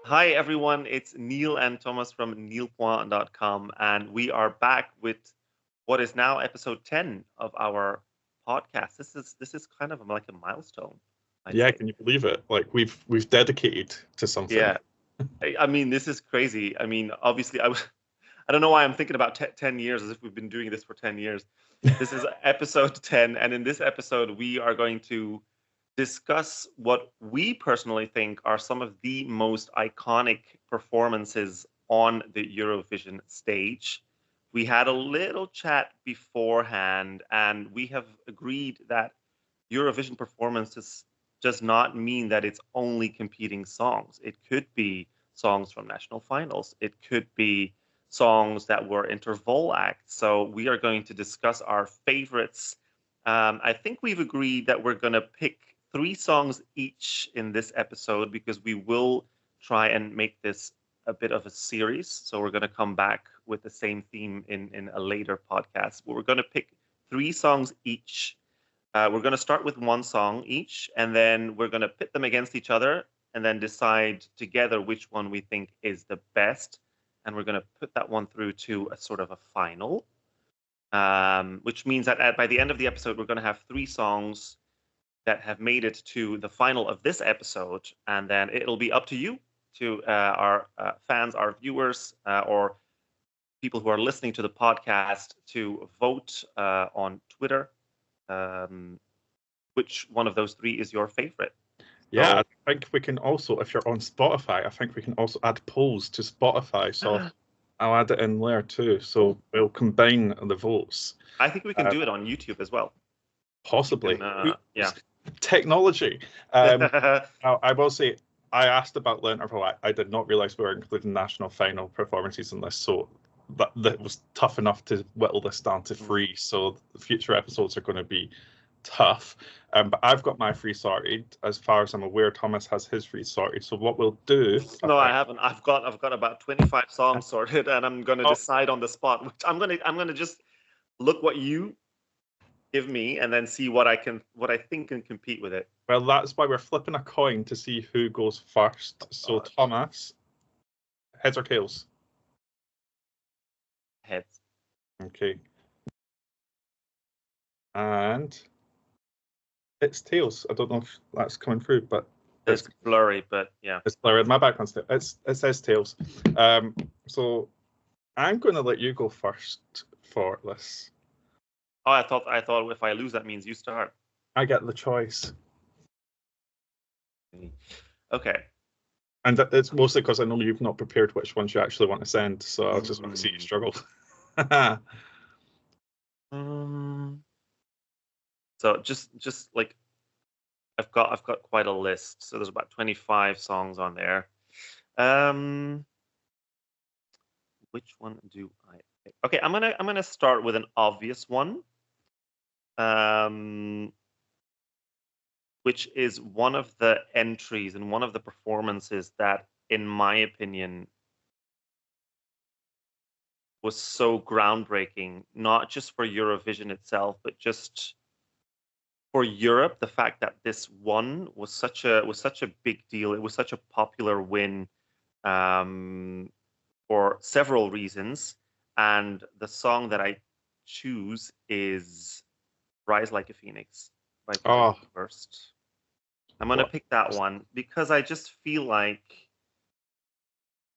Hi, everyone. It's Niall and Tomas from niallpoints.com, and we are back with what is now episode 10 of our podcast. This is kind of like a milestone, I'd Yeah, say. can you believe it? Like we've dedicated to something. Yeah, I mean, this is crazy. I mean, obviously, I don't know why I'm thinking about 10 years as if we've been doing this for 10 years. This is episode 10, and in this episode, we are going to discuss what we personally think are some of the most iconic performances on the Eurovision stage. We had a little chat beforehand, and we have agreed that Eurovision performances does not mean that it's only competing songs. It could be songs from national finals. It could be songs that were interval acts. So we are going to discuss our favorites. I think we've agreed that we're going to pick 3 songs each in this episode because we will try and make this a bit of a series. So we're going to come back with the same theme in a later podcast. But we're going to pick 3 songs each. We're going to start with 1 song each, and then we're going to pit them against each other and then decide together which one we think is the best. And we're going to put that one through to a sort of a final, which means that by the end of the episode, we're going to have 3 songs that have made it to the final of this episode. And then it'll be up to you, to our fans, our viewers, or people who are listening to the podcast to vote on Twitter. Which one of those 3 is your favorite? Yeah, I think we can also, if you're on Spotify, I think we can also add polls to Spotify. So I'll add it in there too. So we'll combine the votes. I think we can do it on YouTube as well. Possibly. Yeah. Technology. I will say, I asked about the interval. I did not realize we were including national final performances in this. So that was tough enough to whittle this down to 3. So the future episodes are going to be tough. But I've got my 3 sorted. As far as I'm aware, Thomas has his 3 sorted. So what we'll do... No, I haven't. I've got about 25 songs sorted, and I'm going to decide on the spot. Which I'm going to just look what you give me, and then see what I think can compete with it. Well, that's why we're flipping a coin to see who goes first. So Thomas, heads or tails? Heads. Okay. And it's tails. I don't know if that's coming through, but it's blurry. But yeah, it's blurry. My background's it says tails. So I'm going to let you go first for this. Oh, I thought if I lose, that means you start. I get the choice. Okay. And it's mostly because I know you've not prepared which ones you actually want to send, so I just want to see you struggle. So just like I've got quite a list. So there's about 25 songs on there. Which one do I pick? Okay, I'm gonna start with an obvious one. Which is one of the entries and one of the performances that, in my opinion, was so groundbreaking, not just for Eurovision itself, but just for Europe. The fact that this won was such a big deal. It was such a popular win for several reasons. And the song that I choose is "Rise Like a Phoenix" by First. I'm going to pick that one because I just feel like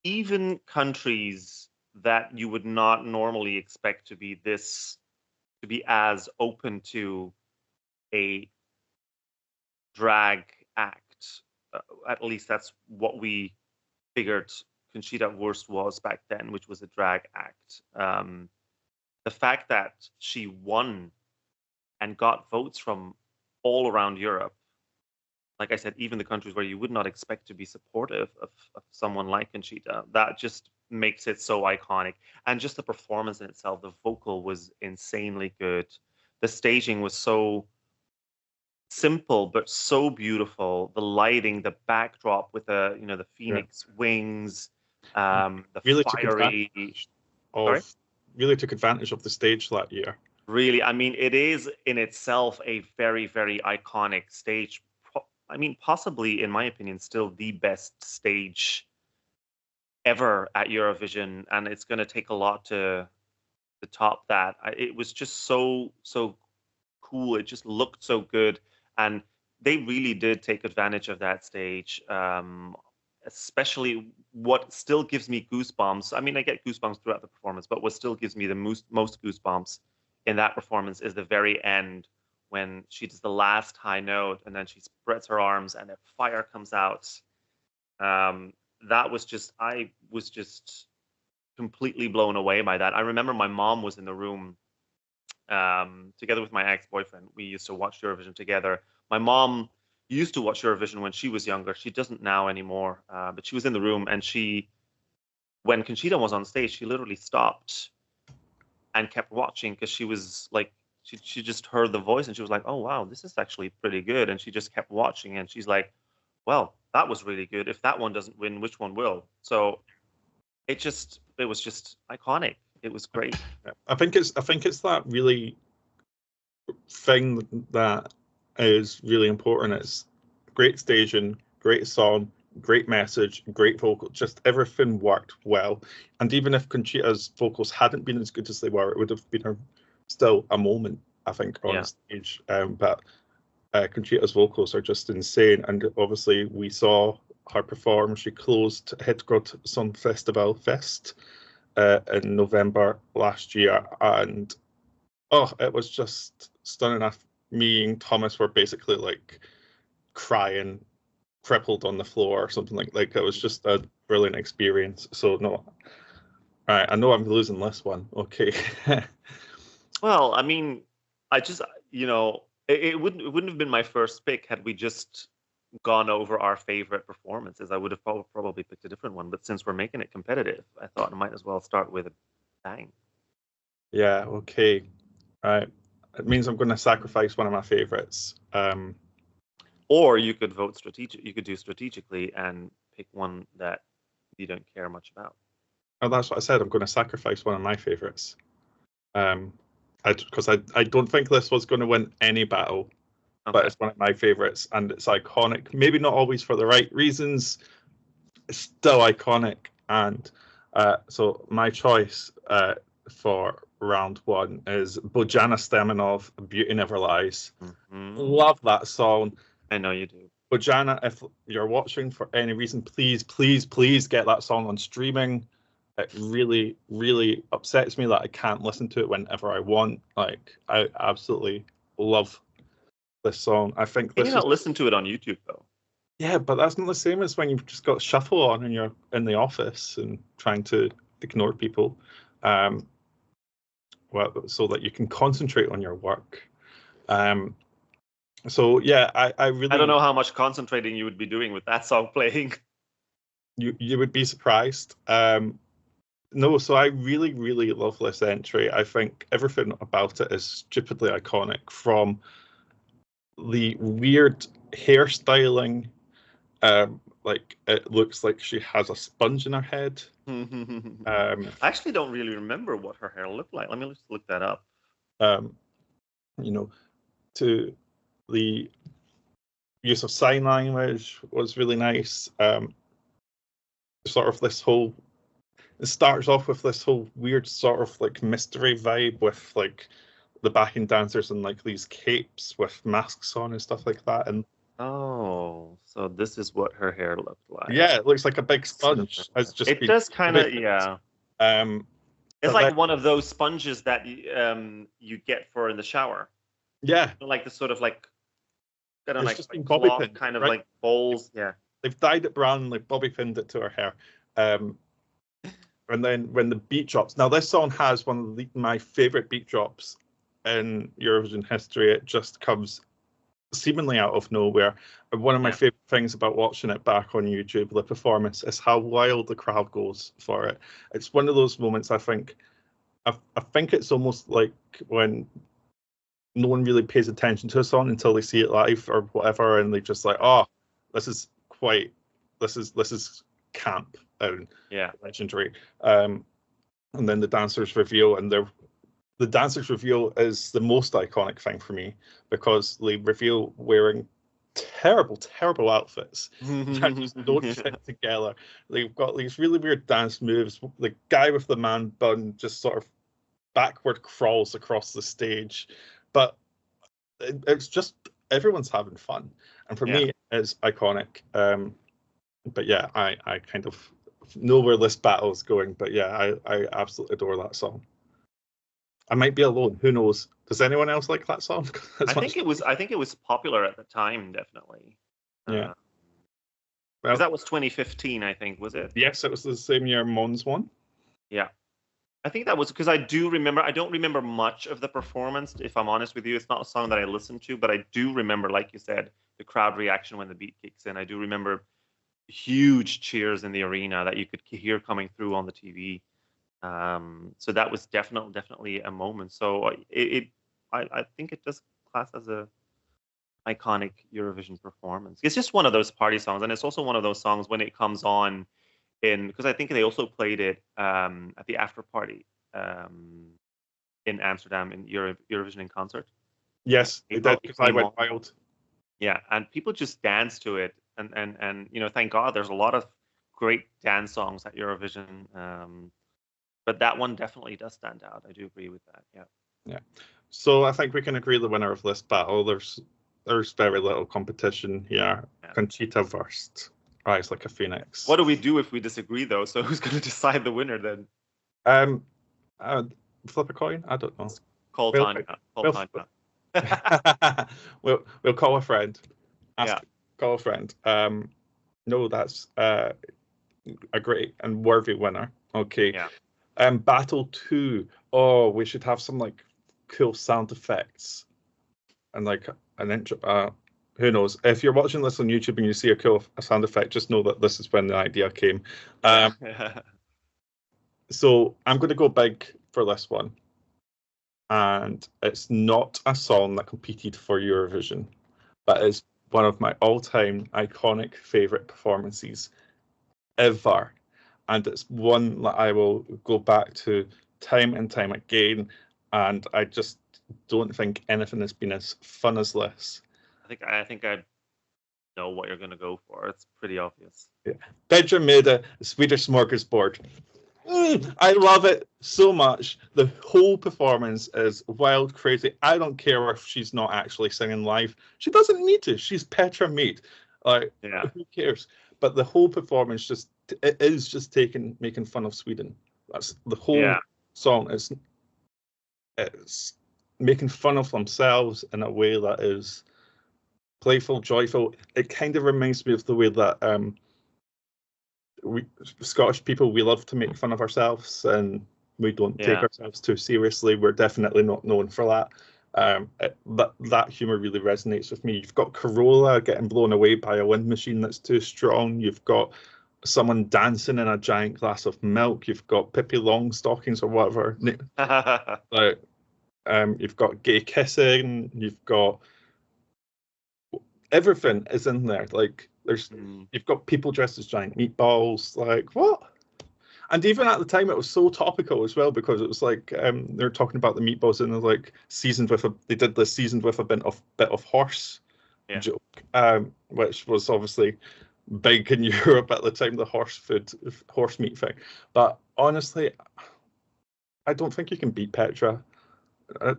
even countries that you would not normally expect to be as open to a drag act, at least that's what we figured Conchita Wurst was back then, which was a drag act. The fact that she won and got votes from all around Europe, like I said, even the countries where you would not expect to be supportive of someone like Conchita, that just makes it so iconic. And just the performance in itself, the vocal was insanely good. The staging was so simple but so beautiful. The lighting, the backdrop with the phoenix wings, the really fiery. Really took advantage of the stage that year. Really, I mean, it is in itself a very, very iconic stage. I mean, possibly, in my opinion, still the best stage ever at Eurovision, and it's going to take a lot to top that. It was just so cool. It just looked so good, and they really did take advantage of that stage. Especially what still gives me goosebumps. I mean, I get goosebumps throughout the performance, but what still gives me the most goosebumps in that performance is the very end when she does the last high note and then she spreads her arms and a fire comes out. That was just, I was just completely blown away by that. I remember my mom was in the room together with my ex-boyfriend. We used to watch Eurovision together. My mom used to watch Eurovision when she was younger. She doesn't now anymore, but she was in the room, and when Conchita was on stage, she literally stopped and kept watching because she was like, she just heard the voice and she was like, oh wow, this is actually pretty good, and she just kept watching, and she's like, well, that was really good. If that one doesn't win, which one will? So it was just iconic. It was great. I think it's that really thing that is really important. It's great staging, great song, great message, great vocal. Just everything worked well. And even if Conchita's vocals hadn't been as good as they were, it would have been still a moment, I think, on stage. But Conchita's vocals are just insane. And obviously, we saw her perform. She closed Hedgård Song Festival Fest in November last year, and it was just stunning. Me and Thomas were basically like crying, crippled on the floor or something like it was just a brilliant experience. So no, all right, I know I'm losing this one. Okay. Well, I mean, I just, it wouldn't have been my first pick had we just gone over our favorite performances. I would have probably picked a different one, but since we're making it competitive, I thought I might as well start with a bang. Yeah. Okay. All right. It means I'm going to sacrifice one of my favorites. Or you could vote strategic. You could do strategically and pick one that you don't care much about. Oh, that's what I said. I'm going to sacrifice one of my favorites. Because I don't think this was going to win any battle, but it's one of my favorites and it's iconic. Maybe not always for the right reasons. It's still iconic, and so my choice for round one is Bojana Stemenov, Beauty Never Lies. Mm-hmm. Love that song. I know you do. Bojana, if you're watching for any reason, please get that song on streaming. It really, really upsets me that I can't listen to it whenever I want. Like, I absolutely love this song. I think you not listen to it on YouTube though. Yeah, but that's not the same as when you've just got shuffle on and you're in the office and trying to ignore people. So that you can concentrate on your work. So yeah, I really. I don't know how much concentrating you would be doing with that song playing. You would be surprised. No, so I really, really love this entry. I think everything about it is stupidly iconic, from the weird hairstyling. Like it looks like she has a sponge in her head. I actually don't really remember what her hair looked like. Let me just look that up. To the use of sign language was really nice. Sort of this whole, it starts off with this whole weird sort of like mystery vibe with like the backing dancers and like these capes with masks on and stuff like that. And oh, so this is what her hair looked like. Yeah, it looks like a big sponge. It does kind of, yeah. It's like one of those sponges that you get for in the shower. Yeah. Like the sort of like, kind of it's like bobby cloth, pin, kind of right? like bowls. Yeah. They've dyed it brown, like bobby pinned it to her hair. And then when the beat drops, now this song has one of my favorite beat drops in Eurovision history. It just comes seemingly out of nowhere. And one of my favorite things about watching it back on YouTube, the performance, is how wild the crowd goes for it. It's one of those moments I think it's almost like when no one really pays attention to a song until they see it live or whatever, and they just like, oh, this is camp and legendary. And then the dancers reveal, and the dancers reveal is the most iconic thing for me, because they reveal wearing terrible, terrible outfits that just don't fit together. They've got these really weird dance moves. The guy with the man bun just sort of backward crawls across the stage, but it's just everyone's having fun, and for me, it's iconic. But yeah, I kind of know where this battle is going, but yeah, I absolutely adore that song. I might be alone. Who knows? Does anyone else like that song? I think it was popular at the time, definitely. Yeah. Well, that was 2015, I think, was it? Yes, it was the same year Mons won. Yeah. I think that was because I don't remember much of the performance, if I'm honest with you. It's not a song that I listened to, but I do remember, like you said, the crowd reaction when the beat kicks in. I do remember huge cheers in the arena that you could hear coming through on the TV. So that was definitely a moment. So I think it does class as a iconic Eurovision performance. It's just one of those party songs, and it's also one of those songs when it comes on because I think they also played it at the after party in Amsterdam in Eurovision in concert. Yes, they did, because I went wild. Yeah, and people just dance to it, and thank God there's a lot of great dance songs at Eurovision. But that one definitely does stand out. I do agree with that. Yeah. Yeah. So I think we can agree the winner of this battle. There's very little competition here. Yeah. Conchita Wurst, Rise Like a Phoenix. What do we do if we disagree, though? So who's going to decide the winner then? Flip a coin? I don't know. Call time. We'll call a friend. Call a friend. No, that's a great and worthy winner. Okay. Yeah. Battle 2. Oh, we should have some like cool sound effects and like an intro. Who knows? If you're watching this on YouTube and you see a cool sound effect, just know that this is when the idea came. So I'm going to go big for this one, and it's not a song that competed for Eurovision, but it's one of my all-time iconic favorite performances ever. And it's one that I will go back to time and time again. And I just don't think anything has been as fun as this. I think I know what you're going to go for. It's pretty obvious. Yeah. Bedroom Made Swedish Smorgasbord. I love it so much. The whole performance is wild, crazy. I don't care if she's not actually singing live. She doesn't need to. She's Petra Mede. Who cares? But the whole performance is just making fun of Sweden. That's the whole song. It's making fun of themselves in a way that is playful, joyful. It kind of reminds me of the way that we Scottish people, we love to make fun of ourselves, and we don't take ourselves too seriously. We're definitely not known for that. But that humour really resonates with me. You've got Carola getting blown away by a wind machine that's too strong. You've got someone dancing in a giant glass of milk. You've got Pippi Longstockings or whatever. You've got gay kissing. You've got everything is in there. Like you've got people dressed as giant meatballs. Like what? And even at the time, it was so topical as well, because it was like they're talking about the meatballs and they're like seasoned with a bit of horse joke, which was obviously big in Europe at the time, the horse meat thing. But honestly, I don't think you can beat Petra.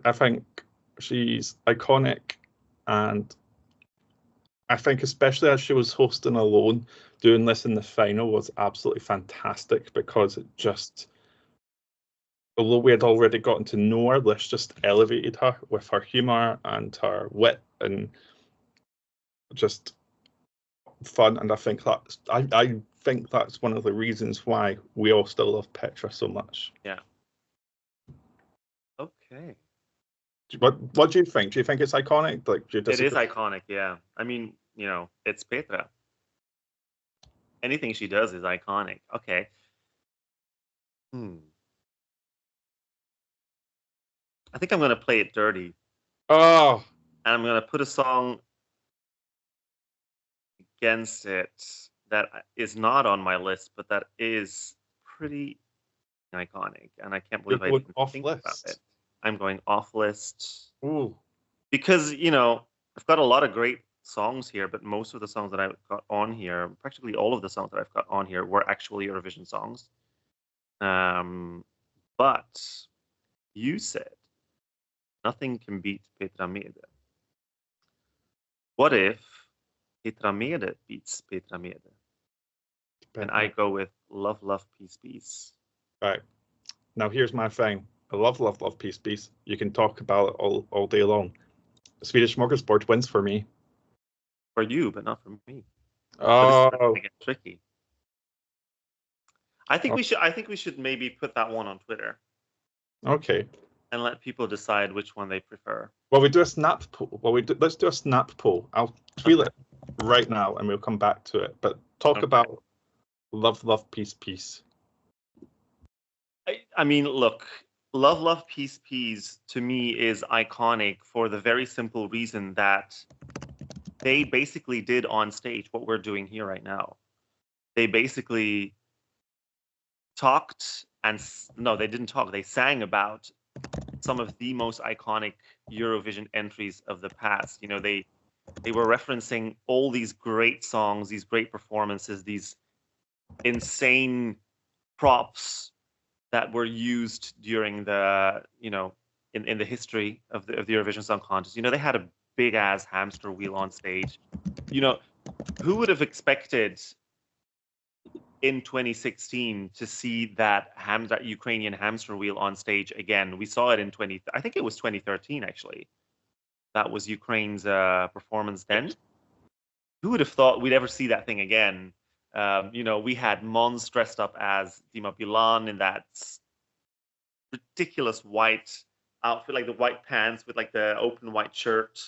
I think she's iconic, and I think especially as she was hosting alone, doing this in the final was absolutely fantastic, because it just, although we had already gotten to know her, this just elevated her with her humour and her wit and just fun. And I think that's one of the reasons why we all still love Petra so much. Yeah. Okay. What do you think? Do you think it's iconic? Like, do you disagree? It is iconic, yeah. I mean, it's Petra. Anything she does is iconic. Okay. I think I'm going to play it dirty. Oh. And I'm going to put a song against it that is not on my list, but that is pretty iconic. And I can't believe I didn't think about it. I'm going off list. Ooh. Because, I've got a lot of great songs here, but most of the songs that I've got on here, practically all of the songs that I've got on here, were actually Eurovision songs. But you said nothing can beat Petra Mede. What if Petra Mede beats Petra Mede? And I go with Love, Love, Peace, Peace. Right. Now here's my thing. I love, love, love, peace, peace. You can talk about it all day long. Swedish Smorgasbord wins for me. For you, but not for me. Oh, but it's get tricky. I think we should maybe put that one on Twitter. Okay. And let people decide which one they prefer. Well, we do a snap poll. Let's do a snap poll. I'll tweet it right now, and we'll come back to it. But talk about Love, Love, Peace, Peace. I mean, look, Love, Love, Peace, Peace to me is iconic for the very simple reason that they basically did on stage what we're doing here right now. They basically talked they didn't talk. They sang about some of the most iconic Eurovision entries of the past. You know, they were referencing all these great songs, these great performances, these insane props that were used during the, in the history of the Eurovision Song Contest. You know, they had a big ass hamster wheel on stage. You know, who would have expected in 2016 to see that Ukrainian hamster wheel on stage again? We saw it in I think it was 2013 actually. That was Ukraine's performance then. Who would have thought we'd ever see that thing again? We had Mons dressed up as Dima Bilan in that ridiculous white outfit, like the white pants with like the open white shirt.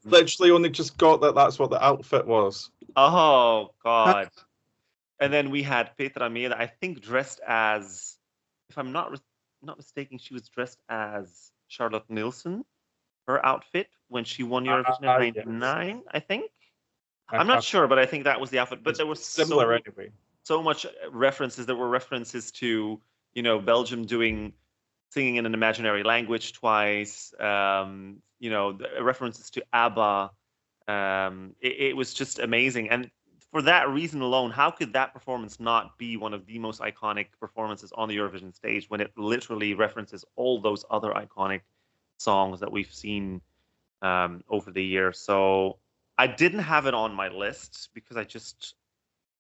Literally only just got that. That's what the outfit was. Oh God! And then we had Petra Mede, I think, dressed as, if I'm not mistaken, she was dressed as Charlotte Nilsson. Her outfit when she won Eurovision in '99, yes. I think. I'm not sure, but I think that was the outfit. But there was similar anyway. So much references. There were references to, Belgium singing in an imaginary language twice. References to ABBA. It was just amazing. And for that reason alone, how could that performance not be one of the most iconic performances on the Eurovision stage when it literally references all those other iconic songs that we've seen over the years? So I didn't have it on my list because I just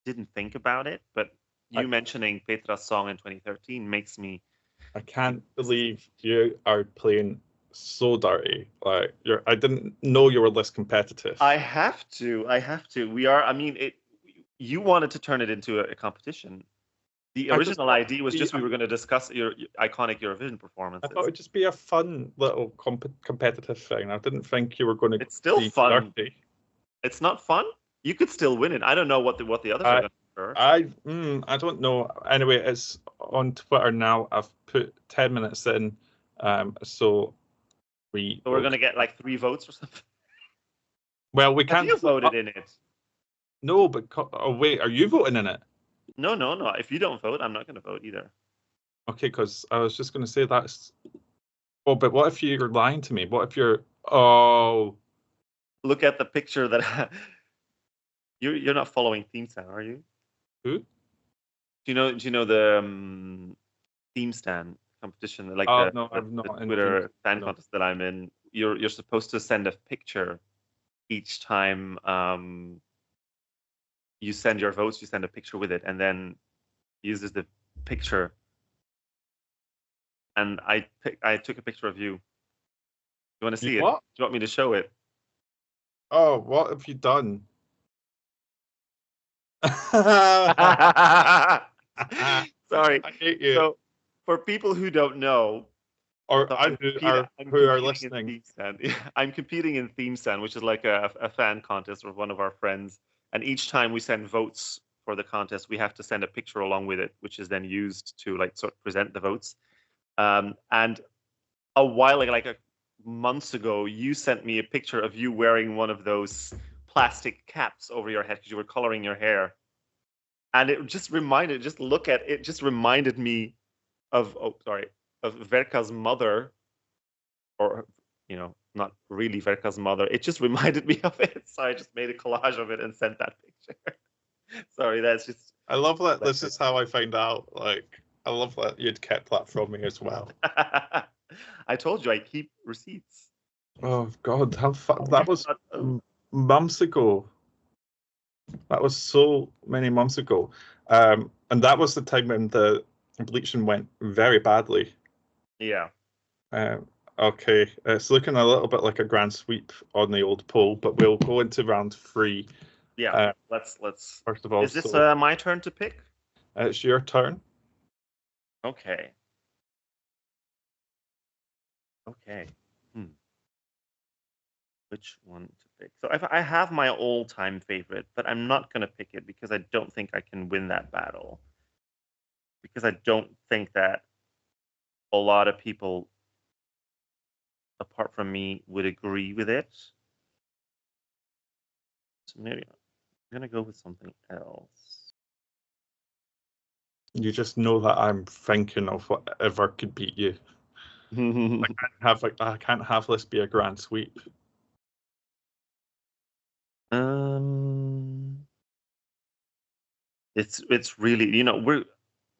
didn't think about it. But you mentioning Petra's song in 2013 makes me... I can't believe you are playing so dirty. Like, I didn't know you were this competitive. I have to. We are. I mean, you wanted to turn it into a competition. The original idea was just we were going to discuss your iconic Eurovision performances. I thought it would just be a fun little competitive thing. I didn't think you were going to. It's still be fun. Dirty. It's not fun. You could still win it. I don't know what the others are going to prefer. I don't know. Anyway, it's on Twitter now. I've put 10 minutes in, so we're going to get like 3 votes or something. Well, we can't. Have you voted in it? No, but wait, are you voting in it? No. If you don't vote, I'm not going to vote either. Okay, because I was just going to say that's... Oh, but what if you're lying to me? What if you're... Oh... Look at the picture that... You're not following Theme Stand, are you? Who? Do you know the Theme Stand competition? Like no, I'm not the Twitter fan contest that I'm in. You're supposed to send a picture each time you send your votes. You send a picture with it, and then uses the picture. And I took a picture of you. You want to see it? What? Do you want me to show it? Oh, what have you done? Sorry. I hate you. So, for people who don't know, or who are listening, I'm competing in Theme Stand, which is like a fan contest of one of our friends. And each time we send votes for the contest, we have to send a picture along with it, which is then used to sort of present the votes. And a while, like months ago, you sent me a picture of you wearing one of those plastic caps over your head because you were coloring your hair, and it just reminded me of Verka's mother, or not really Verka's mother. It just reminded me of it, so I just made a collage of it and sent that picture. Sorry, that's just. I love that. This is how I find out. Like, I love that you'd kept that from me as well. I told you I keep receipts. Oh God, that was months ago. That was so many months ago, and that was the time when the bleaching went very badly. Yeah. Okay, it's looking a little bit like a grand sweep on the old poll, but we'll go into round 3. Yeah, let's. First of all, is this my turn to pick? It's your turn. Okay. Which one to pick? So I have my all-time favorite, but I'm not going to pick it because I don't think I can win that battle. Because I don't think that a lot of people, apart from me, would agree with it. So maybe I'm going to go with something else. You just know that I'm thinking of whatever could beat you. I can't have this be a grand sweep. It's really,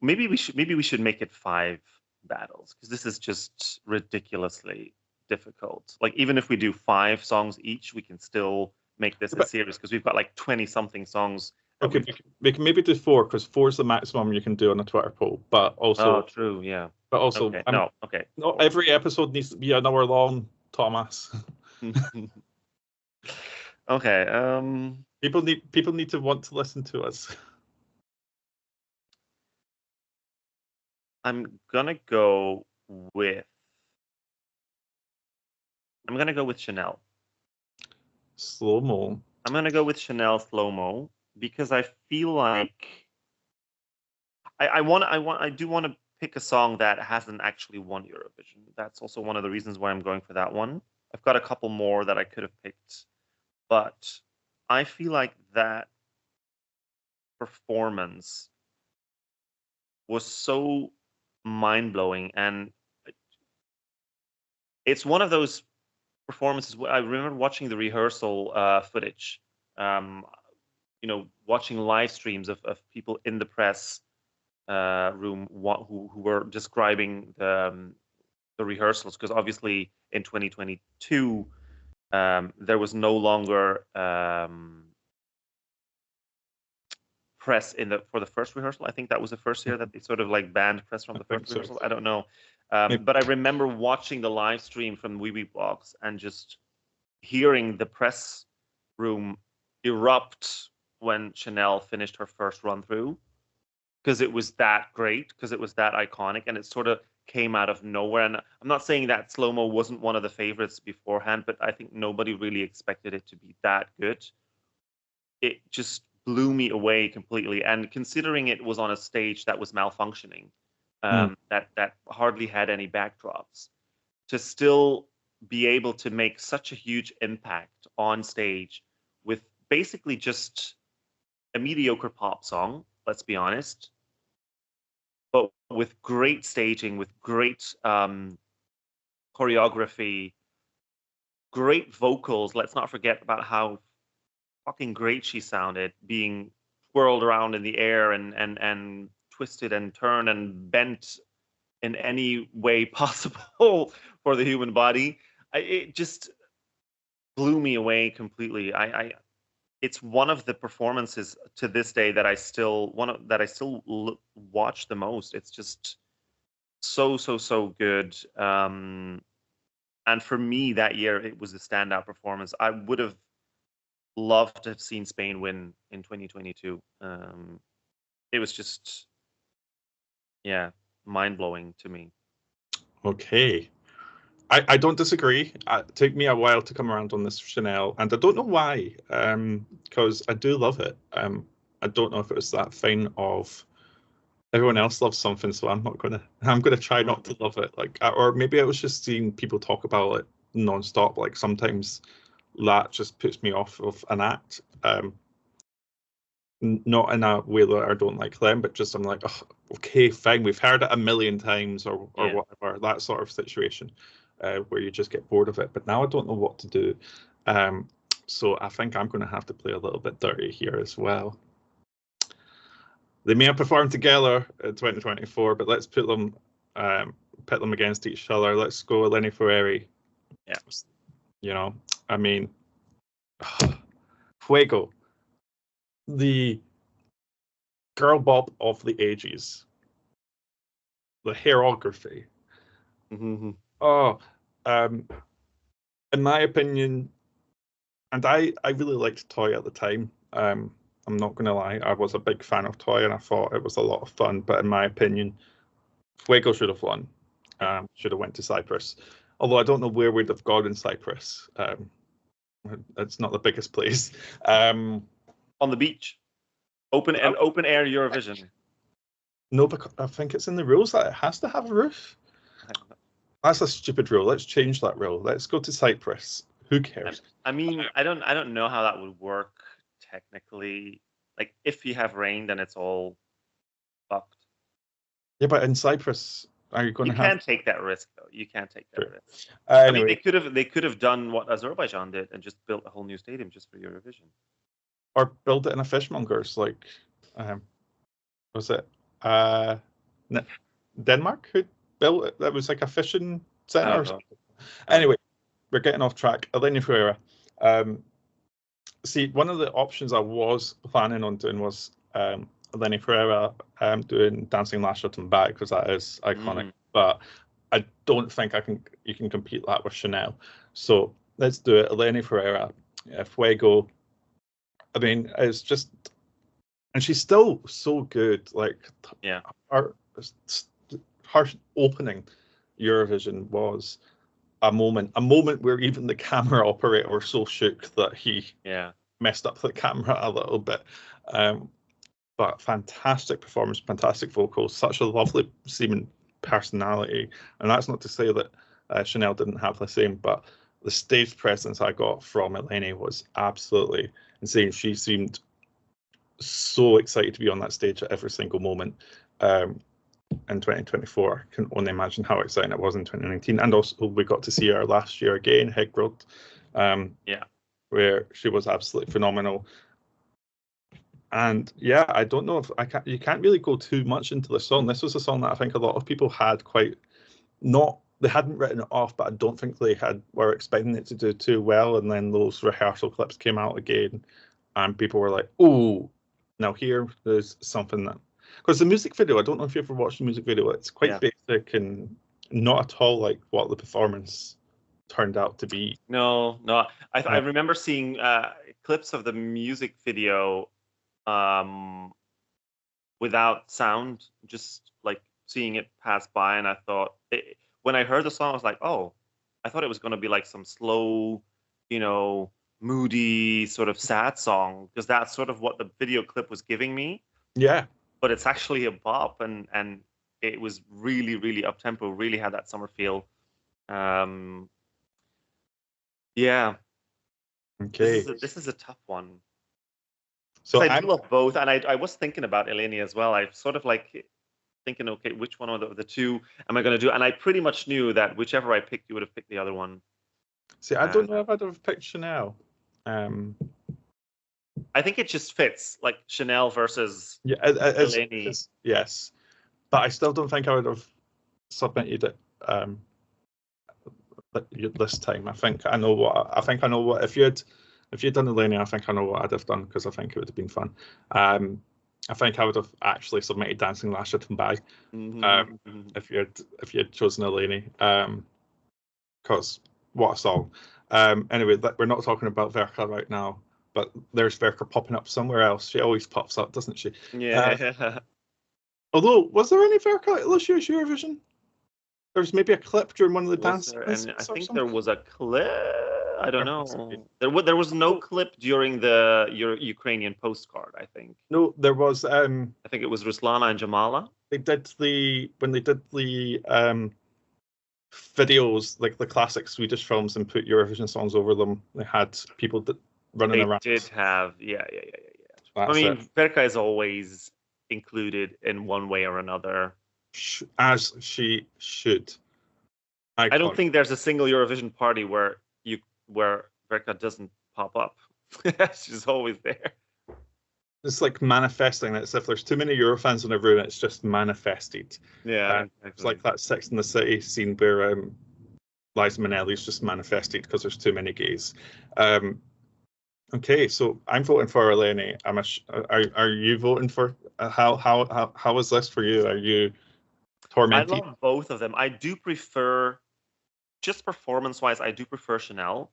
maybe we should make it 5 battles, because this is just ridiculously difficult. Like, even if we do 5 songs each, we can still make this a series, because we've got like 20 something songs. Okay, we can maybe do 4, because 4 is the maximum you can do on a Twitter poll. But also, true, yeah. But also, okay. Not every episode needs to be an hour long, Thomas. Okay. People need to want to listen to us. I'm gonna go with Chanel. Slow-mo. I'm gonna go with Chanel Slow-mo because I feel like I do want to pick a song that hasn't actually won Eurovision. That's also one of the reasons why I'm going for that one. I've got a couple more that I could have picked, but I feel like that performance was so mind-blowing, and it's one of those performances where I remember watching the rehearsal footage, watching live streams of people in the press room who were describing the rehearsals, because obviously in 2022 there was no longer press for the first rehearsal. I think that was the first year that they sort of like banned press from the first rehearsal. I don't know, but I remember watching the live stream from Wee Wee Blogs and just hearing the press room erupt when Chanel finished her first run through, because it was that great, because it was that iconic, and it sort of came out of nowhere. And I'm not saying that Slow-mo wasn't one of the favorites beforehand, but I think nobody really expected it to be that good. It just blew me away completely. And considering it was on a stage that was malfunctioning, that hardly had any backdrops, to still be able to make such a huge impact on stage with basically just a mediocre pop song, let's be honest, but with great staging, with great choreography, great vocals. Let's not forget about how fucking great she sounded, being twirled around in the air and twisted and turned and bent in any way possible for the human body. It just blew me away completely. It's one of the performances to this day that I still watch the most. It's just so good. And for me that year, it was a standout performance. I would have loved to have seen Spain win in 2022. It was just, mind-blowing to me. Okay. I don't disagree. It took me a while to come around on this Chanel, and I don't know why, because I do love it. I don't know if it was that thing of everyone else loves something, so I'm gonna try not to love it. Like, or maybe I was just seeing people talk about it nonstop. Like, sometimes that just puts me off of an act. Not in a way that I don't like them, but just I'm like, oh, okay, fine, we've heard it a million times, or whatever, that sort of situation. where you just get bored of it. But now I don't know what to do. So I think I'm going to have to play a little bit dirty here as well. They may have performed together in 2024, but let's pit them against each other. Let's go Eleni Ferreri. Yeah. You know, I mean, Fuego, the girl bop of the ages, the hairography. Mm-hmm. Oh, in my opinion, and I really liked Toy at the time. I'm not going to lie, I was a big fan of Toy and I thought it was a lot of fun. But in my opinion, Fuego should have won. Should have went to Cyprus. Although I don't know where we'd have gone in Cyprus. It's not the biggest place. On the beach, open air Eurovision. No, because I think it's in the rules that it has to have a roof. That's a stupid rule. Let's change that rule. Let's go to Cyprus. Who cares? I mean, I don't know how that would work technically. Like, if you have rain, then it's all fucked. Yeah, but in Cyprus, are you going to have? You can't take that risk, though. You can't take that risk. Anyway. I mean, they could have done what Azerbaijan did and just built a whole new stadium just for Eurovision. Or build it in a fishmonger's, like, was it Denmark who built it? That was like a fishing centre or something. Anyway, we're getting off track. Eleni Ferreira. See, one of the options I was planning on doing was Eleni Ferreira doing Dancing Lasher and Back, because that is iconic. But I don't think you can compete that with Chanel. So let's do it. Eleni Ferreira, Fuego. I mean, it's just, and she's still so good. Like, yeah, her opening Eurovision was a moment where even the camera operator was so shook that he messed up the camera a little bit. But fantastic performance, fantastic vocals, such a lovely seeming personality. And that's not to say that Chanel didn't have the same, but the stage presence I got from Eleni was absolutely insane. She seemed so excited to be on that stage at every single moment. In 2024, I can only imagine how exciting it was in 2019. And also we got to see her last year again, Heggrod, where she was absolutely phenomenal. And yeah, I don't know if you can't really go too much into the song. This was a song that I think a lot of people had they hadn't written it off, but I don't think they were expecting it to do too well. And then those rehearsal clips came out again, and people were like, "Oh, now here there's something that." Because the music video, I don't know if you ever watched the music video. It's quite basic and not at all like what the performance turned out to be. No. I remember seeing clips of the music video without sound, just like seeing it pass by, and I thought when I heard the song, I was like, oh, I thought it was going to be like some slow, moody sort of sad song, because that's sort of what the video clip was giving me. Yeah. But it's actually a bop, and it was really, really up tempo, really had that summer feel. Yeah. Okay. This is a tough one. So I do love both, and I was thinking about Eleni as well. I sort of like thinking, okay, which one of the two am I going to do? And I pretty much knew that whichever I picked, you would have picked the other one. See, I don't know if I'd have picked Chanel. I think it just fits, like Chanel versus Eleni. Yes, but I still don't think I would have submitted it this time. I think I know what if you'd done Eleni, I think I know what I'd have done, because I think it would have been fun. I think I would have actually submitted Dancing Lasher and Bag if you had chosen Eleni, because what a song. Anyway, we're not talking about Verka right now, but there's Verka popping up somewhere else. She always pops up, doesn't she? Yeah. Although, was there any Verka at this year's Eurovision? There was maybe a clip during one of the dances. And I think there was a clip. I don't know. There was no clip during the Ukrainian postcard, I think. No, there was. I think it was Ruslana and Jamala. When they did the videos, like the classic Swedish films, and put Eurovision songs over them. They had people running around. They did have, yeah. I mean, Verka is always included in one way or another. As she should. I don't Iconic. think there's a single Eurovision party where Verka doesn't pop up. She's always there. It's like manifesting. It's if there's too many Eurofans in a room, it's just manifested. Yeah, exactly. It's like that Sex in the City scene where Liza Minnelli's just manifested because there's too many gays. Okay, so I'm voting for Eleni. Are you voting for how is this for you? Are you tormented? I love both of them. I do prefer, just performance-wise, I do prefer Chanel.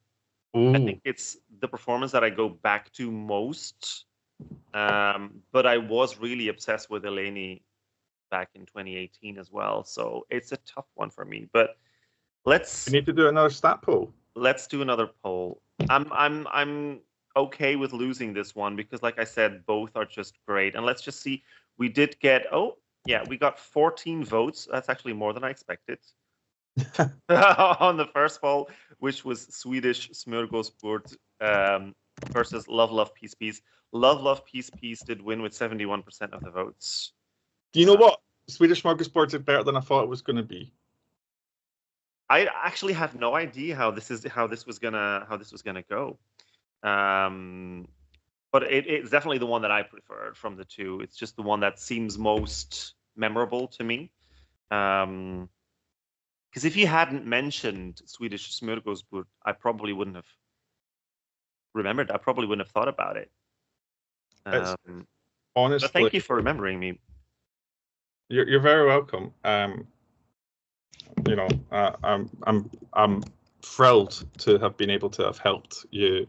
Ooh. I think it's the performance that I go back to most. But I was really obsessed with Eleni back in 2018 as well. So it's a tough one for me. But We need to do another stat poll. let's do another poll. I'm okay with losing this one because, like I said, both are just great. And let's just see. We did get we got 14 votes. That's actually more than I expected. On the first poll, which was Swedish Smörgåsbord versus Love Love Peace Peace. Love Love Peace Peace did win with 71% of the votes. Do you know what? Swedish Smörgåsbord is better than I thought it was going to be. I actually have no idea how this was gonna go. But it's definitely the one that I preferred from the two. It's just the one that seems most memorable to me. Because if you hadn't mentioned Swedish Smörgåsbord, I probably wouldn't have remembered. I probably wouldn't have thought about it. Honestly, but thank you for remembering me. You're very welcome. I'm thrilled to have been able to have helped you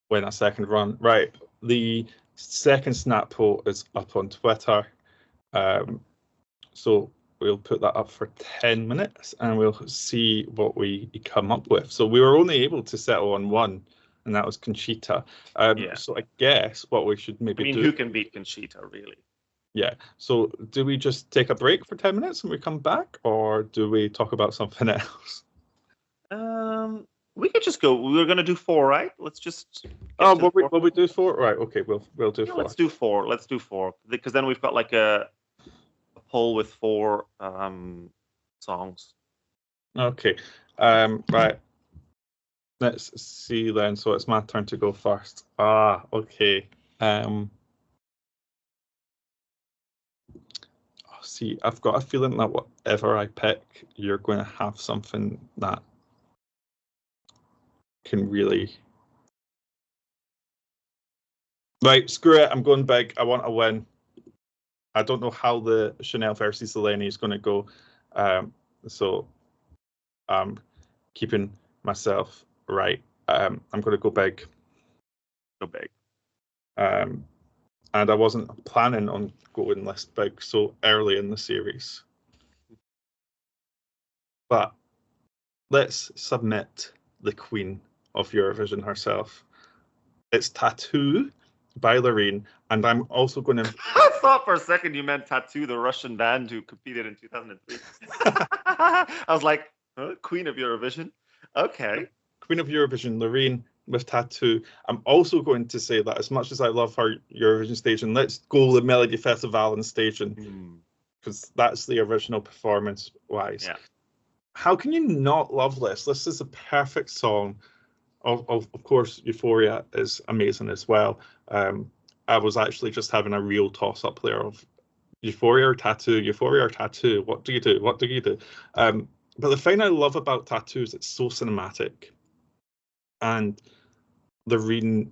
win a second run. Right, the second snap poll is up on Twitter, so we'll put that up for 10 minutes and we'll see what we come up with. So we were only able to settle on one, and that was Conchita. So I guess what we should maybe do. Who can beat Conchita, really? Yeah. So do we just take a break for 10 minutes and we come back, or do we talk about something else? We could just go. We were going to do 4, right? Let's just. Will we do 4? Right. Okay. We'll do 4. Let's do 4. Let's do 4 because then we've got like a poll with 4 songs. Okay. Right. Let's see then. So it's my turn to go first. Okay. See, I've got a feeling that whatever I pick, you're going to have something that can really. Right, screw it. I'm going big. I want to win. I don't know how the Chanel versus Eleni is going to go. So I'm keeping myself right. I'm going to go big. Go big. And I wasn't planning on going this big so early in the series. But let's submit the queen of Eurovision herself. It's Tattoo by Loreen, and I'm also going to... I thought for a second you meant Tattoo, the Russian band who competed in 2003. I was like, Queen of Eurovision? Okay. Queen of Eurovision, Loreen, with Tattoo. I'm also going to say that as much as I love her Eurovision staging, let's go the Melody Festival staging, because that's the original performance wise. Yeah. How can you not love this? This is a perfect song. Of course, Euphoria is amazing as well. I was actually just having a real toss up there of Euphoria or Tattoo, Euphoria or Tattoo. What do you do? What do you do? But the thing I love about Tattoo is it's so cinematic. And the reading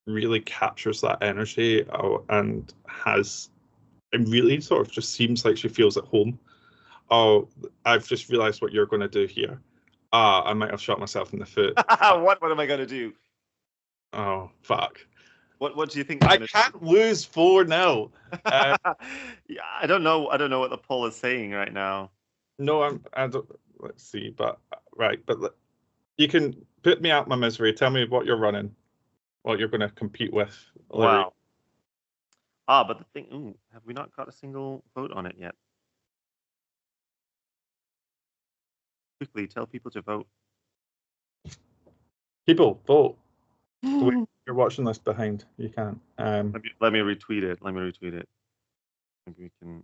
really captures that energy and it really sort of just seems like she feels at home. Oh, I've just realized what you're going to do here. I might have shot myself in the foot. What am I going to do? Oh, fuck. What do you think? I can't lose 4-0. Yeah, I don't know. I don't know what the poll is saying right now. No, I don't. Let's see, but you can put me out my misery. Tell me what you're running, what you're going to compete with. Wow. But the thing, have we not got a single vote on it yet? Quickly, tell people to vote. People, vote. Wait, you're watching this behind. You can't. Let me retweet it. Maybe we can.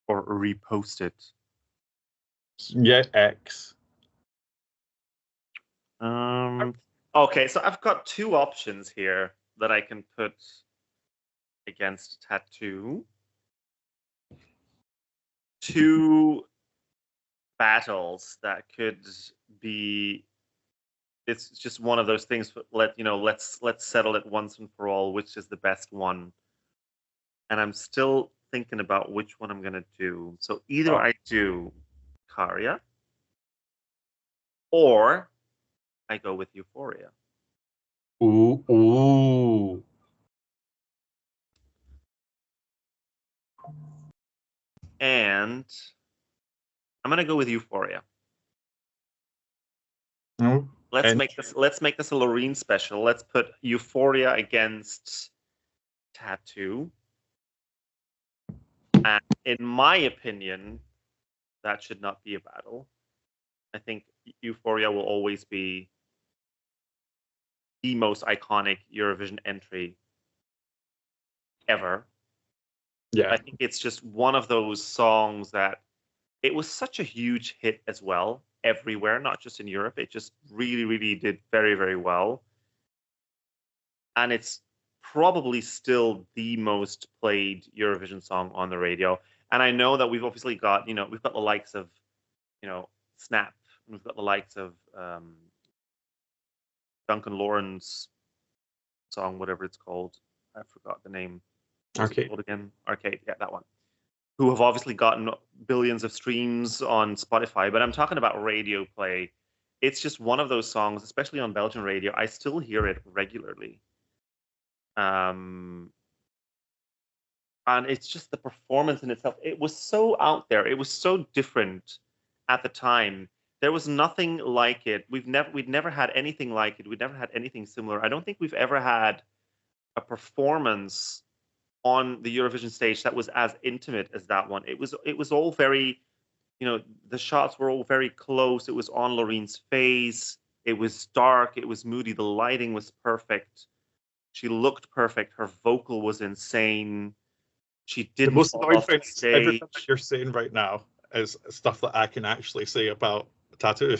or repost it? Yeah, X. Okay, so I've got two options here that I can put against Tattoo. Two battles that could be. It's just one of those things. Let's settle it once and for all. Which is the best one? And I'm still thinking about which one I'm gonna do. So either I do Karia, or I go with Euphoria. Ooh. And I'm gonna go with Euphoria. No. Let's make this a Loreen special. Let's put Euphoria against Tattoo. And in my opinion, that should not be a battle. I think Euphoria will always be the most iconic Eurovision entry ever. Yeah. I think it's just one of those songs that it was such a huge hit as well, everywhere, not just in Europe. It just really, really did very, very well. And it's probably still the most played Eurovision song on the radio. And I know that we've obviously got, we've got the likes of, Snap. We've got the likes of Duncan Lawrence's song, whatever it's called. I forgot the name. What's it called again? Arcade, yeah, that one. Who have obviously gotten billions of streams on Spotify. But I'm talking about radio play. It's just one of those songs, especially on Belgian radio. I still hear it regularly. And it's just the performance in itself. It was so out there. It was so different at the time. There was nothing like it. We'd never had anything like it. We'd never had anything similar. I don't think we've ever had a performance on the Eurovision stage that was as intimate as that one. It was all very, the shots were all very close. It was on Loreen's face. It was dark. It was moody. The lighting was perfect. She looked perfect. Her vocal was insane. She didn't fall off the stage. Everything that you're saying right now is stuff that I can actually say about Tattoo.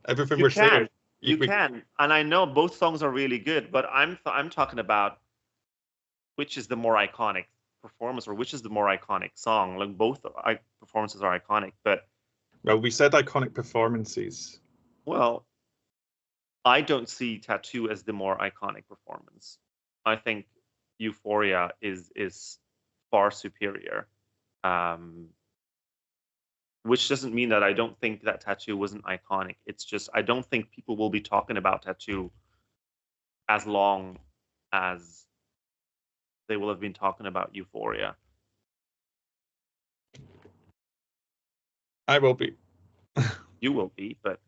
Everything we're saying. You can, and I know both songs are really good, but I'm talking about which is the more iconic performance or which is the more iconic song. Like both performances are iconic, but well, we said iconic performances. Well, I don't see Tattoo as the more iconic performance. I think Euphoria is far superior. Which doesn't mean that I don't think that Tattoo wasn't iconic. It's just I don't think people will be talking about Tattoo as long as they will have been talking about Euphoria. I will be. You will be, but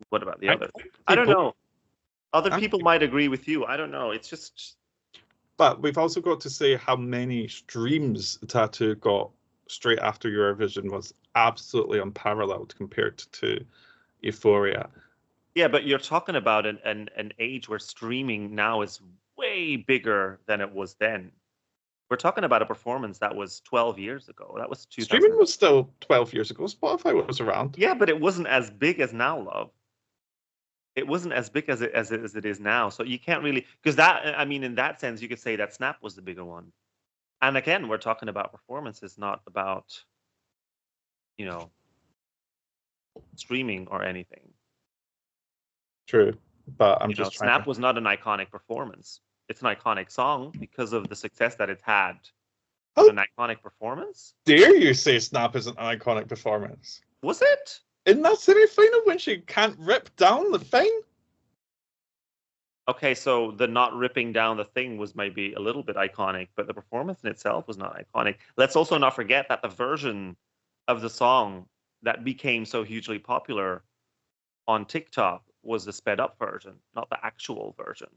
what about the others? I don't know. Other people might agree with you. I don't know. It's just. But we've also got to say how many streams Tattoo got straight after Eurovision was absolutely unparalleled compared to Euphoria. Yeah, but you're talking about an age where streaming now is way bigger than it was then. We're talking about a performance that was 12 years ago. That was 2000. Streaming was still 12 years ago. Spotify was around. Yeah, but it wasn't as big as Now Love. It wasn't as big as it is now. So you can't really, because in that sense, you could say that Snap was the bigger one. And again, we're talking about performances, not about, streaming or anything. True, but I'm just Snap was not an iconic performance. It's an iconic song because of the success that it's had. An iconic performance? Dare you say Snap isn't an iconic performance? Was it? In that semi-final when she can't rip down the thing? Okay, so the not ripping down the thing was maybe a little bit iconic, but the performance in itself was not iconic. Let's also not forget that the version of the song that became so hugely popular on TikTok was the sped up version, not the actual version.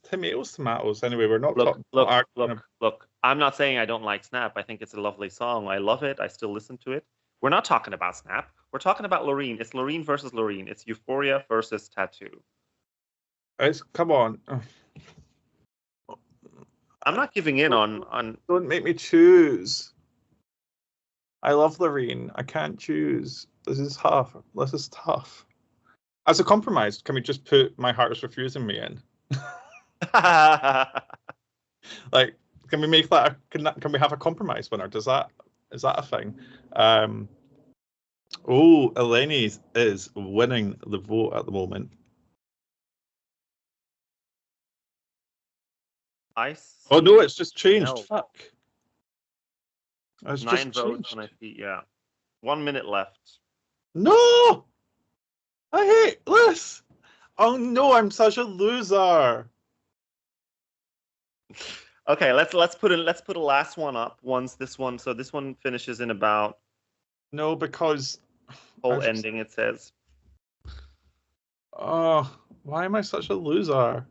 Tomatoes. Anyway, we're not talking. Look. I'm not saying I don't like Snap. I think it's a lovely song. I love it. I still listen to it. We're not talking about Snap. We're talking about Loreen. It's Loreen versus Loreen. It's Euphoria versus Tattoo. Come on. I'm not giving in on. Don't make me choose. I love Loreen. I can't choose. This is tough. This is tough. As a compromise, can we just put My Heart Is Refusing Me in? Like, can we make that? Can we have a compromise winner? Is that a thing? Eleni is winning the vote at the moment. Oh no, it's just changed. No. Fuck. It's 9 votes on feet. Yeah. 1 minute left. No! I hate this. Oh no, I'm such a loser. Okay, let's put a last one up once this one. So this one finishes in about. No, because whole ending it says. Oh, why am I such a loser?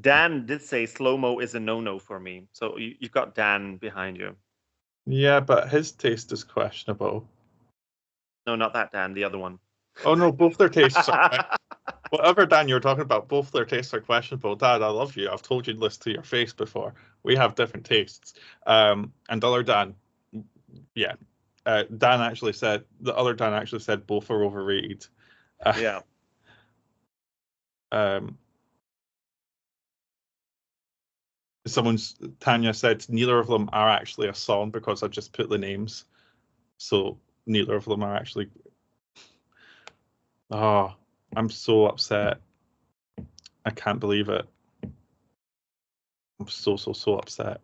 Dan did say slow-mo is a no-no for me. So you've got Dan behind you. Yeah, but his taste is questionable. No, not that Dan, the other one. Oh no, both their tastes are whatever Dan you're talking about, both their tastes are questionable. Dad, I love you. I've told you this to your face before. We have different tastes. And the other Dan, yeah. Dan actually said both are overrated. Yeah. Tanya said neither of them are actually a song because I just put the names. So neither of them are actually. Oh, I'm so upset. I can't believe it. I'm so upset.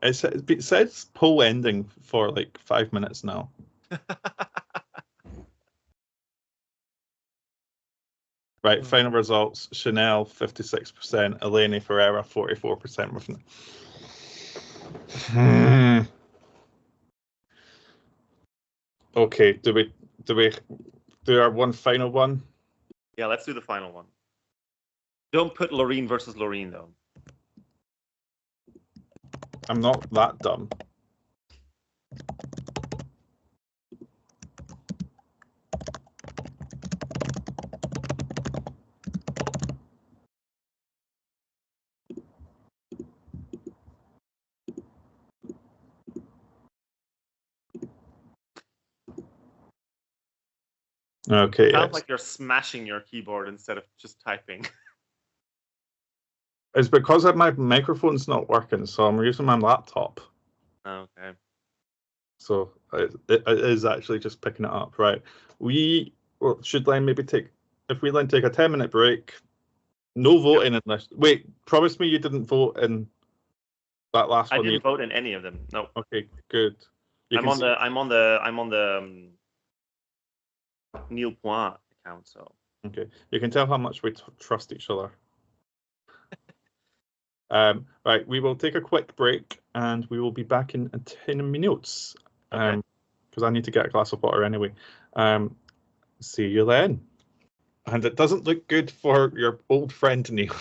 It says poll ending for like 5 minutes now. Right, final results. Chanel 56%, Eleni Ferreira 44% with. Okay, do we do our one final one? Yeah, let's do the final one. Don't put Loreen versus Loreen though. I'm not that dumb. Okay. It sounds like you're smashing your keyboard instead of just typing. It's because my microphone's not working, so I'm using my laptop. Okay. So it is actually just picking it up, right? Should Len maybe take a 10-minute break? No voting in this. Wait, promise me you didn't vote in that last one. I didn't vote in any of them. No. Okay, good. I'm on the Niall Points account, so. Okay, you can tell how much we trust each other. Right, we will take a quick break and we will be back in 10 minutes. Because I need to get a glass of water anyway. See you then. And it doesn't look good for your old friend Neil.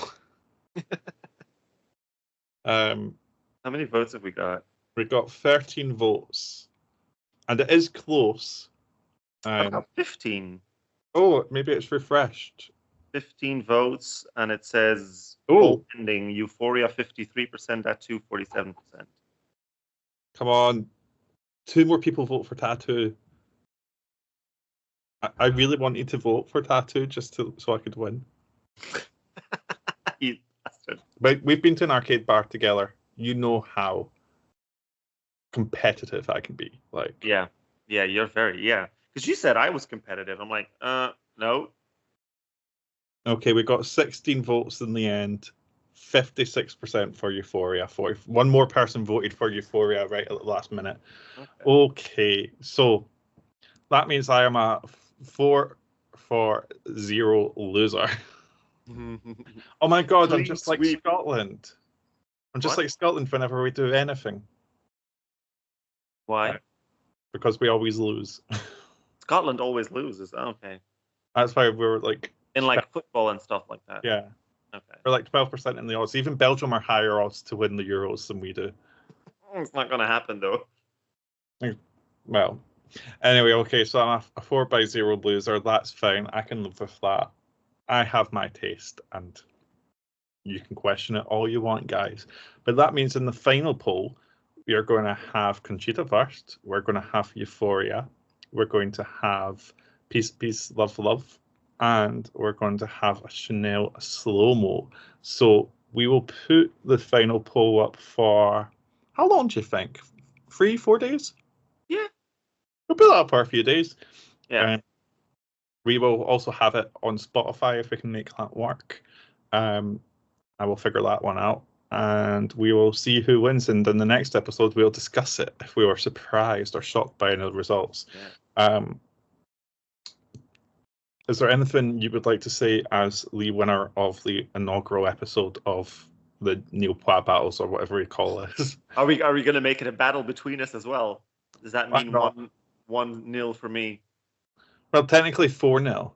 How many votes have we got? We got 13 votes, and it is close. I got 15. Oh, maybe it's refreshed. 15 votes, and it says ending Euphoria 53% at 247%. Come on, 2 more people vote for Tattoo. I really wanted to vote for Tattoo so I could win. You bastard. But we've been to an arcade bar together. You know how competitive I can be. Like, yeah, you're very because you said I was competitive. I'm like, no. Okay, we got 16 votes in the end. 56% for Euphoria. One more person voted for Euphoria right at the last minute. Okay, so that means I am a 4-0 loser. Oh my god, I'm just like Scotland. I'm just like Scotland whenever we do anything. Why? Because we always lose. Scotland always loses. Okay. That's why we're like in like football and stuff like that. Yeah. Okay. We're like 12% in the odds. Even Belgium are higher odds to win the Euros than we do. It's not going to happen though. Well, anyway, okay, so I'm a 4-0 loser. That's fine. I can live with that. I have my taste, and You can question it all you want, guys. But that means in the final poll, we are going to have Conchita first. We're going to have Euphoria. We're going to have Peace, Peace, Love, Love. And we're going to have a Chanel slow-mo. So we will put the final poll up for, how long do you think? 3-4 days? Yeah. We'll put that up for a few days. Yeah. We will also have it on Spotify if we can make that work. I will figure that one out, and we will see who wins. And in the next episode, we'll discuss it if we were surprised or shocked by any of the results. Yeah. Is there anything you would like to say as the winner of the inaugural episode of the Niall Battles, or whatever we call this? Are we going to make it a battle between us as well? Does that mean 1-0 for me? Well, technically 4-0.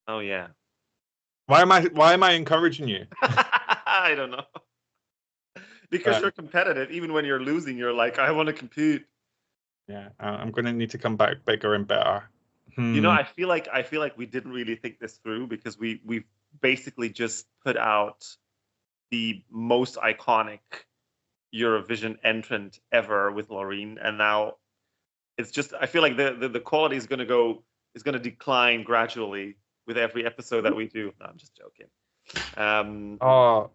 Oh yeah. Why am I encouraging you? I don't know. Because you're competitive. Even when you're losing, you're like, I want to compete. Yeah, I'm going to need to come back bigger and better. You know, I feel like we didn't really think this through, because we basically just put out the most iconic Eurovision entrant ever with Loreen, and now it's just, I feel like the quality is going to decline gradually with every episode that we do. No, I'm just joking. Okay.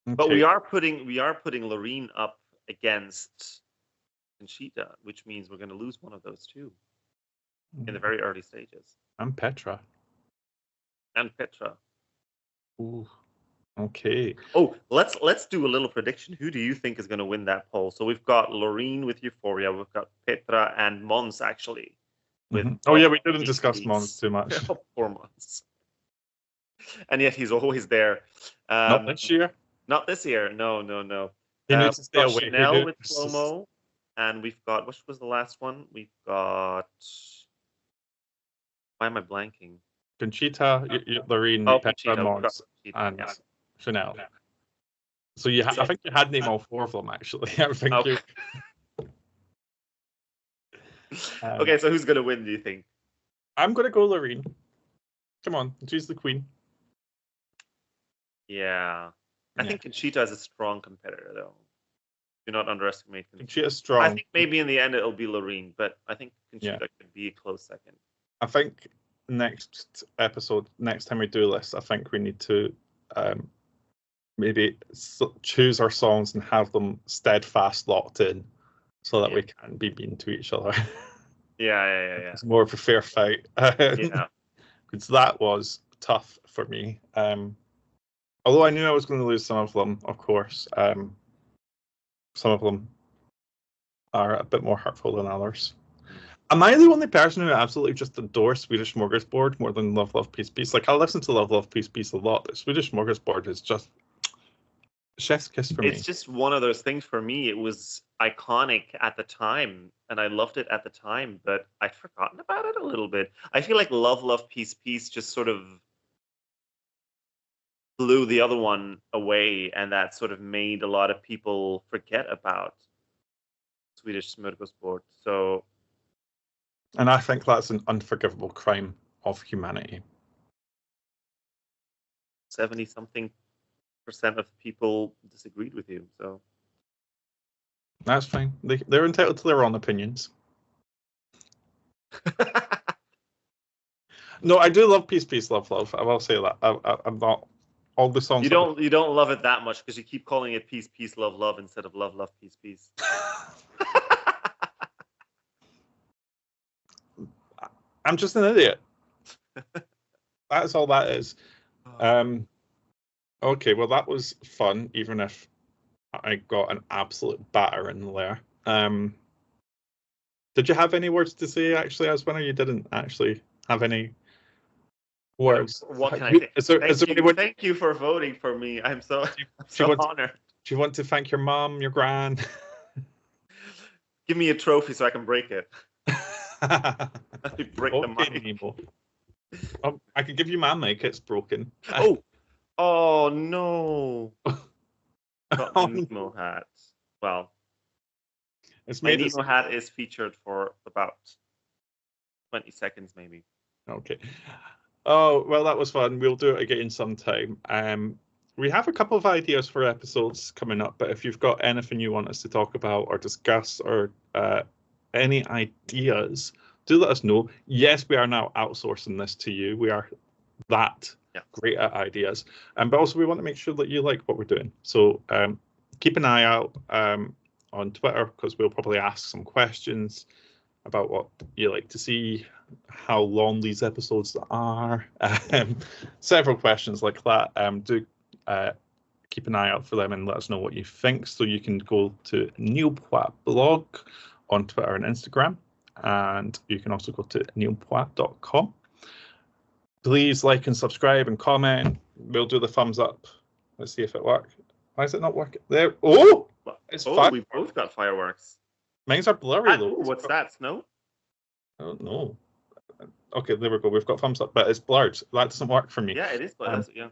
But we are putting Loreen up against Conchita, which means we're going to lose one of those two in the very early stages. And Petra. Ooh. Okay. Oh, let's do a little prediction. Who do you think is going to win that poll? So we've got Loreen with Euphoria, we've got Petra and Mons actually. Oh yeah, we didn't discuss Mons too much. Poor Mons. And yet he's always there. Not this year. Not this year. No. He needs to stay away. Chanel with slow-mo, and we've got, what was the last one? We've got. Why am I blanking? Conchita, Loreen, Petra, Mons, and Chanel. So I think you had named all four of them actually. I think you. Okay, so who's going to win, do you think? I'm going to go Loreen. Come on, she's the queen. Yeah. I think Conchita is a strong competitor, though. Do not underestimate Conchita. Conchita's strong. I think maybe in the end it'll be Loreen, but I think Conchita could be a close second. I think next episode, next time we do this, I think we need to maybe choose our songs and have them steadfast locked in, so that we can be mean to each other. Yeah. It's more of a fair fight. Yeah. Because that was tough for me. Although I knew I was going to lose some of them, of course. Some of them are a bit more hurtful than others. Am I the only person who absolutely just adores Swedish Smorgasbord more than Love, Love, Peace, Peace? Like, I listen to Love, Love, Peace, Peace a lot, but Swedish Smorgasbord is just chef's kiss for me. It's just one of those things for me. It was iconic at the time, and I loved it at the time, but I'd forgotten about it a little bit. I feel like Love, Love, Peace, Peace just sort of blew the other one away, and that sort of made a lot of people forget about Swedish Smorgasbord. So... And I think that's an unforgivable crime of humanity. 70-something% of people disagreed with you, so that's fine. They're entitled to their own opinions. No, I do love Peace, Peace, Love, Love. I will say that. I'm not all the songs. You don't love it that much because you keep calling it Peace, Peace, Love, Love instead of Love, Love, Peace, Peace. I'm just an idiot. That's all that is. Okay, well, that was fun, even if I got an absolute batter in there. Did you have any words to say, actually, as winner? You didn't actually have any words. What can I say? Thank you for voting for me. I'm so honored. Do you want to thank your mom, your gran? Give me a trophy so I can break it. Break the mic. I can give you my mic. It's broken. Oh no! Got the Nemo hat. Well, my Nemo hat is featured for about 20 seconds, maybe. Okay. Oh well, that was fun. We'll do it again sometime. we have a couple of ideas for episodes coming up, but if you've got anything you want us to talk about or discuss or any ideas, do let us know. Yes, we are now outsourcing this to you. We are that great at ideas. But also we want to make sure that you like what we're doing. So keep an eye out on Twitter, because we'll probably ask some questions about what you like to see, how long these episodes are, several questions like that. Do keep an eye out for them and let us know what you think. So you can go to Niallpoints blog on Twitter and Instagram, and you can also go to niallpoints.com. Please like and subscribe and comment. We'll do the thumbs up. Let's see if it works. Why is it not working? There. Oh, it's fire. We both got fireworks. Mine's are blurry though. What's that? Snow? I don't know. Okay, there we go. We've got thumbs up, but it's blurred. That doesn't work for me. Yeah, it is blurred. Yeah.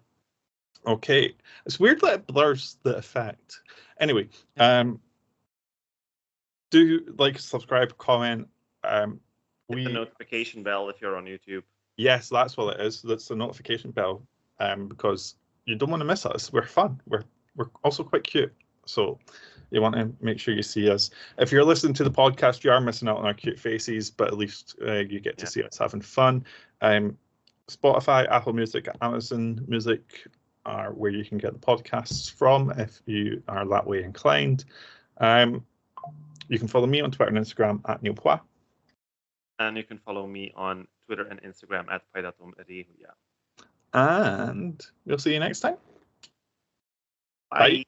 Okay, it's weird that it blurs the effect. Anyway, do like, subscribe, comment. Hit the notification bell if you're on YouTube. Yes, that's what it is. That's the notification bell. Because you don't want to miss us. We're fun. We're also quite cute. So you want to make sure you see us. If you're listening to the podcast, you are missing out on our cute faces, but at least you get to see us having fun. Spotify, Apple Music, Amazon Music are where you can get the podcasts from if you are that way inclined. You can follow me on Twitter and Instagram at Niallpoints. And you can follow me on Twitter and Instagram at Paidatum. And we'll see you next time. Bye.